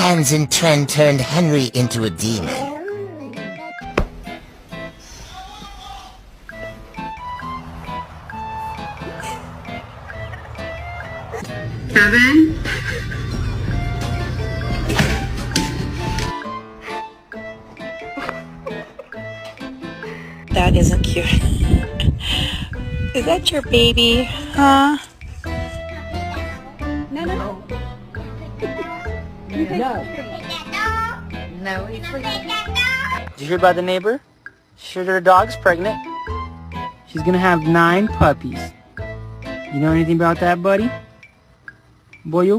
Hans and Tren turned Henry into a demon. Kevin? That isn't cute. Is that your baby? Huh? No. No. No, he's Did you hear about the neighbor? She heard her dog's pregnant. She's gonna have 9 puppies. You know anything about that, buddy? Boy, you